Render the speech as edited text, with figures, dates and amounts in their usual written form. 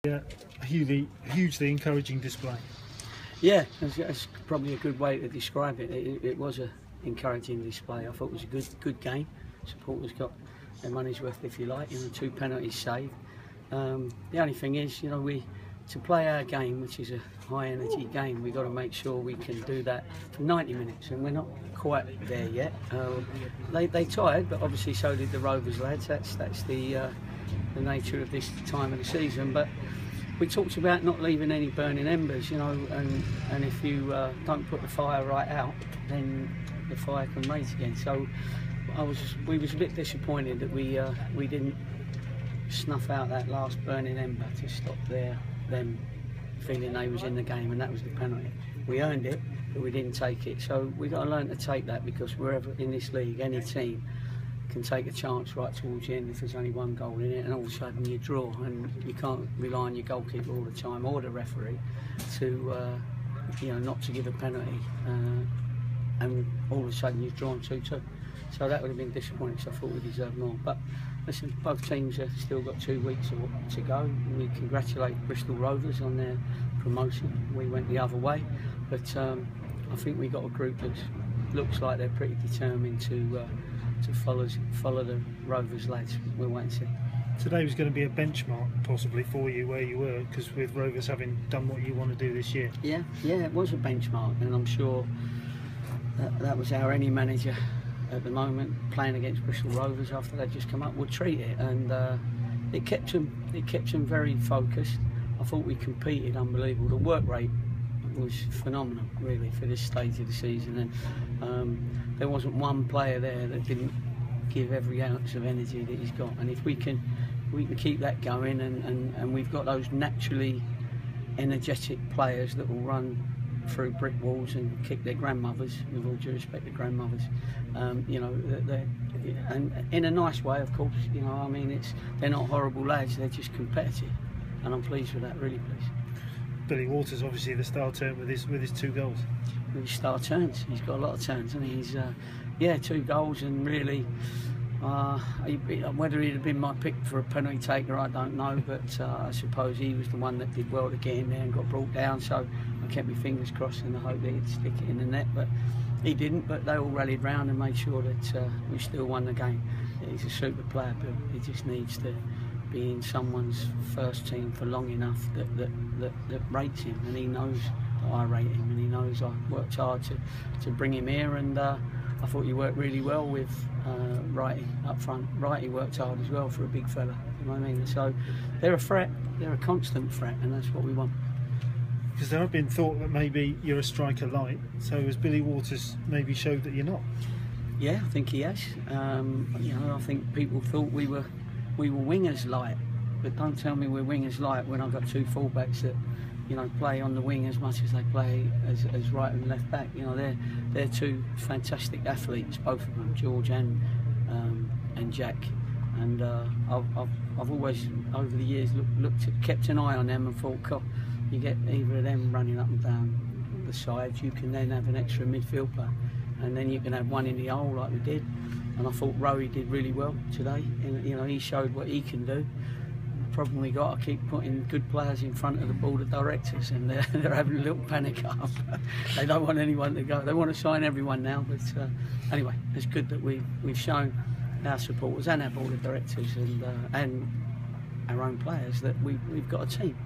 A hugely encouraging display. Yeah, that's probably a good way to describe it. It was an encouraging display. I thought it was a good game. Supporters got their money's worth, if you like. 2 penalties saved. The only thing is, to play our game, which is a high energy game, we've got to make sure we can do that for 90 minutes, and we're not quite there yet. They tried, but obviously so did the Rovers lads. That's the nature of this time of the season. But we talked about not leaving any burning embers, and if you don't put the fire right out, then the fire can rage again. So we was a bit disappointed that we didn't snuff out that last burning ember to stop them feeling they was in the game, and that was the penalty. We earned it, but we didn't take it. So we've got to learn to take that, because wherever in this league, any team can take a chance right towards the end if there's only one goal in it, and all of a sudden you draw, and you can't rely on your goalkeeper all the time or the referee to not to give a penalty, and all of a sudden you've drawn 2-2. So that would have been disappointing. So I thought we deserved more. But listen, both teams have still got 2 weeks to go. We congratulate Bristol Rovers on their promotion. We went the other way, but I think we got a group that looks like they're pretty determined to follow the Rovers lads. We'll wait and see. Today was going to be a benchmark possibly for you where you were, because with Rovers having done what you want to do this year. Yeah, it was a benchmark, and I'm sure that was how any manager at the moment playing against Bristol Rovers after they'd just come up would treat it, and it kept them very focused. I thought we competed unbelievable. The work rate was phenomenal, really, for this stage of the season, and there wasn't one player there that didn't give every ounce of energy that he's got. And if we can keep that going, and we've got those naturally energetic players that will run through brick walls and kick their grandmothers, with all due respect to grandmothers, and in a nice way, of course. They're not horrible lads, they're just competitive, and I'm pleased with that, really pleased. Billy Waters, obviously the star turn with his 2 goals. With his star turns, he's got a lot of turns, and he's 2 goals, and really whether he'd have been my pick for a penalty taker, I don't know, but I suppose he was the one that did well to get in there and got brought down, so I kept my fingers crossed in the hope that he'd stick it in the net, but he didn't. But they all rallied round and made sure that we still won the game. He's a super player, Bill. He just needs to be in someone's first team for long enough that rates him, and he knows that I rate him, and he knows I worked hard to bring him here, and I thought he worked really well with Wrighty up front. Wrighty worked hard as well for a big fella, you know what I mean? So they're a threat, they're a constant threat, and that's what we want. Because there have been thought that maybe you're a striker light, so has Billy Waters maybe showed that you're not? Yeah, I think he has. I think people thought we were wingers light, but don't tell me we're wingers light when I've got 2 fullbacks that play on the wing as much as they play as right and left back. They're 2 fantastic athletes, both of them, George and Jack. And I've always over the years kept an eye on them and thought, God, you get either of them running up and down the sides, you can then have an extra midfield player, and then you can have one in the hole like we did. And I thought Rowie did really well today. He showed what he can do. The problem we got, I keep putting good players in front of the board of directors, and they're having a little panic up. They don't want anyone to go. They want to sign everyone now. But anyway, it's good that we've shown our supporters and our board of directors and our own players that we've got a team.